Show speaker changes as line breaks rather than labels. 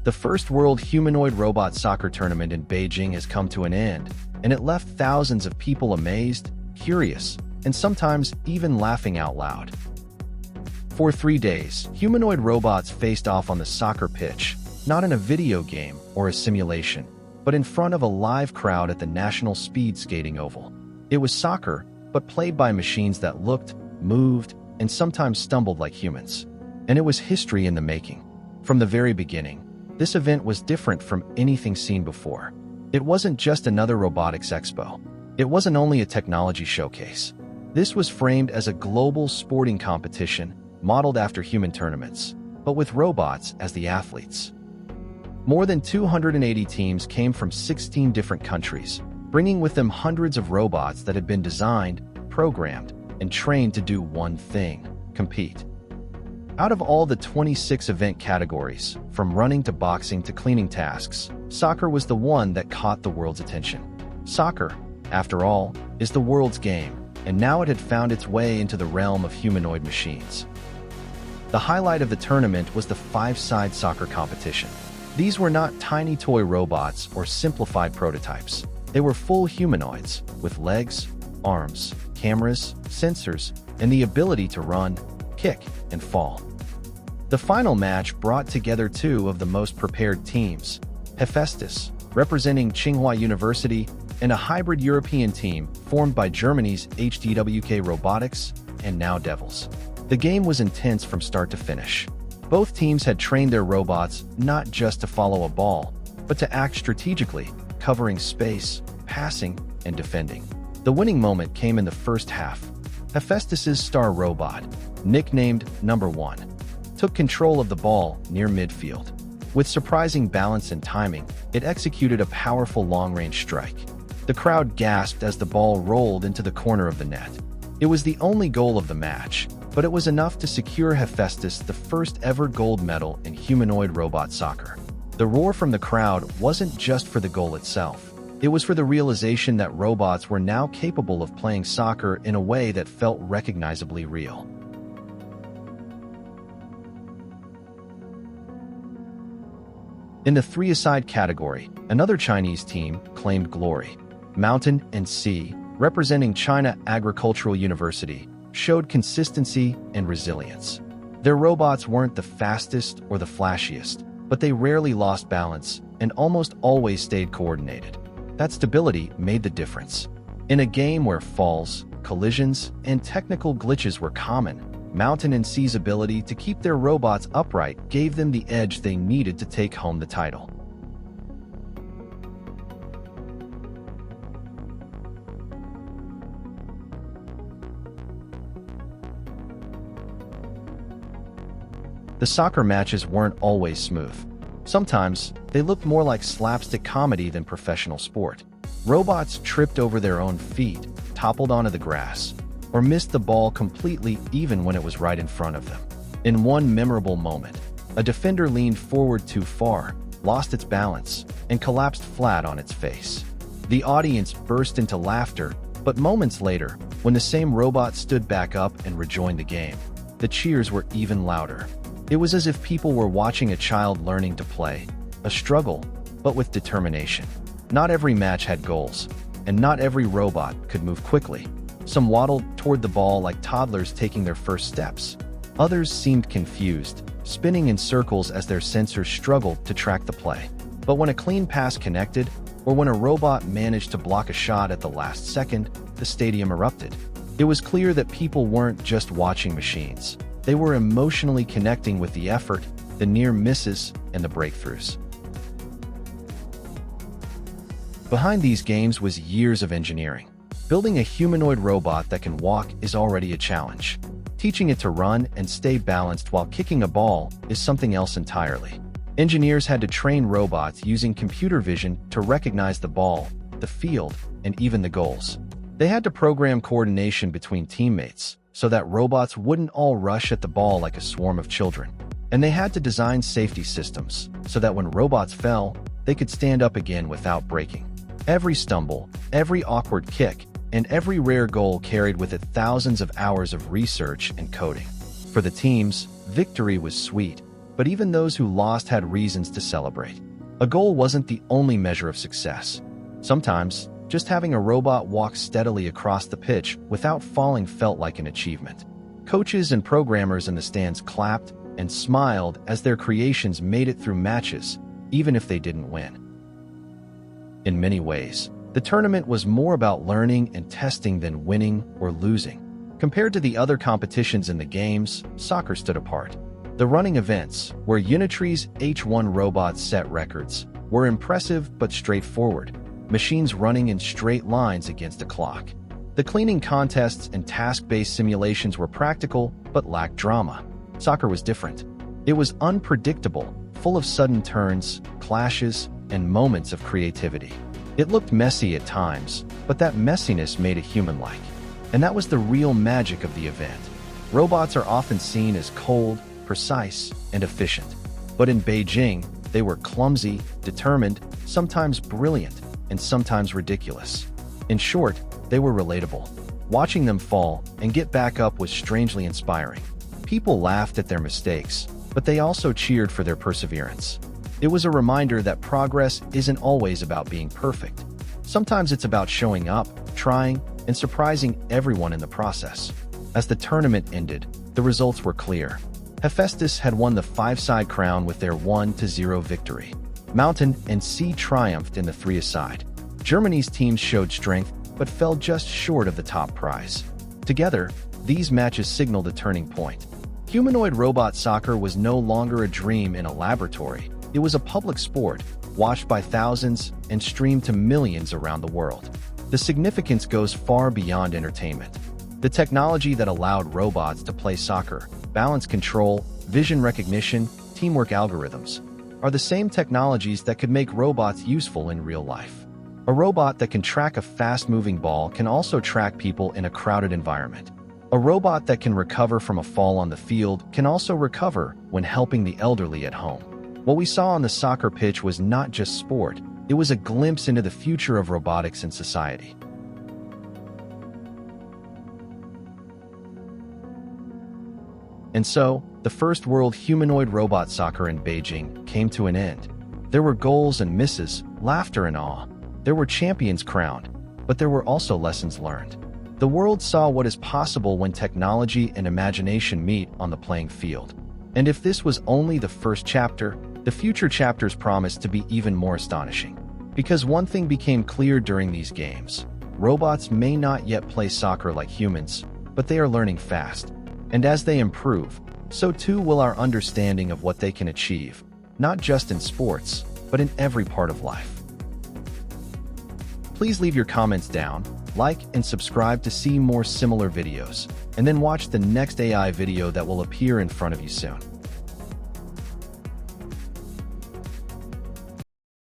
The first World Humanoid Robot Soccer Tournament in Beijing has come to an end, and it left thousands of people amazed, curious, and sometimes even laughing out loud. For 3 days, humanoid robots faced off on the soccer pitch, not in a video game or a simulation, but in front of a live crowd at the National Speed Skating Oval. It was soccer, but played by machines that looked, moved, and sometimes stumbled like humans. And it was history in the making. From the very beginning, this event was different from anything seen before. It wasn't just another robotics expo. It wasn't only a technology showcase. This was framed as a global sporting competition modeled after human tournaments, but with robots as the athletes. More than 280 teams came from 16 different countries, bringing with them hundreds of robots that had been designed, programmed, and trained to do one thing: compete. Out of all the 26 event categories, from running to boxing to cleaning tasks, soccer was the one that caught the world's attention. Soccer, after all, is the world's game, and now it had found its way into the realm of humanoid machines. The highlight of the tournament was the 5-side soccer competition. These were not tiny toy robots or simplified prototypes. They were full humanoids, with legs, arms, cameras, sensors, and the ability to run, kick, and fall. The final match brought together two of the most prepared teams: Hephaestus, representing Tsinghua University, and a hybrid European team formed by Germany's HTWK Robotics and Now Devils. The game was intense from start to finish. Both teams had trained their robots not just to follow a ball, but to act strategically, covering space, passing, and defending. The winning moment came in the first half. Hephaestus's star robot, nicknamed Number 1, took control of the ball near midfield. With surprising balance and timing, it executed a powerful long-range strike. The crowd gasped as the ball rolled into the corner of the net. It was the only goal of the match, but it was enough to secure Hephaestus the first ever gold medal in humanoid robot soccer. The roar from the crowd wasn't just for the goal itself. It was for the realization that robots were now capable of playing soccer in a way that felt recognizably real. In the 3-a-side category, another Chinese team claimed glory. Mountain and Sea, representing China Agricultural University, showed consistency and resilience. Their robots weren't the fastest or the flashiest, but they rarely lost balance and almost always stayed coordinated. That stability made the difference. In a game where falls, collisions, and technical glitches were common, Mountain and Sea's ability to keep their robots upright gave them the edge they needed to take home the title. The soccer matches weren't always smooth. Sometimes, they looked more like slapstick comedy than professional sport. Robots tripped over their own feet, toppled onto the grass, or missed the ball completely even when it was right in front of them. In one memorable moment, a defender leaned forward too far, lost its balance, and collapsed flat on its face. The audience burst into laughter, but moments later, when the same robot stood back up and rejoined the game, the cheers were even louder. It was as if people were watching a child learning to play, a struggle, but with determination. Not every match had goals, and not every robot could move quickly. Some waddled toward the ball like toddlers taking their first steps. Others seemed confused, spinning in circles as their sensors struggled to track the play. But when a clean pass connected, or when a robot managed to block a shot at the last second, the stadium erupted. It was clear that people weren't just watching machines. They were emotionally connecting with the effort, the near misses, and the breakthroughs. Behind these games was years of engineering. Building a humanoid robot that can walk is already a challenge. Teaching it to run and stay balanced while kicking a ball is something else entirely. Engineers had to train robots using computer vision to recognize the ball, the field, and even the goals. They had to program coordination between teammates so that robots wouldn't all rush at the ball like a swarm of children. And they had to design safety systems so that when robots fell, they could stand up again without breaking. Every stumble, every awkward kick, and every rare goal carried with it thousands of hours of research and coding. For the teams, victory was sweet, but even those who lost had reasons to celebrate. A goal wasn't the only measure of success. Sometimes, just having a robot walk steadily across the pitch without falling felt like an achievement. Coaches and programmers in the stands clapped and smiled as their creations made it through matches, even if they didn't win. In many ways, the tournament was more about learning and testing than winning or losing. Compared to the other competitions in the games, soccer stood apart. The running events, where Unitree's H1 robots set records, were impressive but straightforward, machines running in straight lines against a clock. The cleaning contests and task-based simulations were practical but lacked drama. Soccer was different. It was unpredictable, full of sudden turns, clashes, and moments of creativity. It looked messy at times, but that messiness made it human-like. And that was the real magic of the event. Robots are often seen as cold, precise, and efficient. But in Beijing, they were clumsy, determined, sometimes brilliant, and sometimes ridiculous. In short, they were relatable. Watching them fall and get back up was strangely inspiring. People laughed at their mistakes, but they also cheered for their perseverance. It was a reminder that progress isn't always about being perfect. Sometimes it's about showing up, trying, and surprising everyone in the process. As the tournament ended, the results were clear. Hephaestus had won the five-side crown with their 1-0 victory. Mountain and Sea triumphed in the three-a-side. Germany's teams showed strength, but fell just short of the top prize. Together, these matches signaled a turning point. Humanoid robot soccer was no longer a dream in a laboratory. It was a public sport, watched by thousands and streamed to millions around the world. The significance goes far beyond entertainment. The technology that allowed robots to play soccer, balance control, vision recognition, teamwork algorithms, are the same technologies that could make robots useful in real life. A robot that can track a fast-moving ball can also track people in a crowded environment. A robot that can recover from a fall on the field can also recover when helping the elderly at home. What we saw on the soccer pitch was not just sport, it was a glimpse into the future of robotics in society. And so, the first World Humanoid Robot Soccer in Beijing came to an end. There were goals and misses, laughter and awe. There were champions crowned, but there were also lessons learned. The world saw what is possible when technology and imagination meet on the playing field. And if this was only the first chapter, the future chapters promised to be even more astonishing. Because one thing became clear during these games: robots may not yet play soccer like humans, but they are learning fast. And as they improve, so too will our understanding of what they can achieve, not just in sports, but in every part of life. Please leave your comments down, like and subscribe to see more similar videos, and then watch the next AI video that will appear in front of you soon.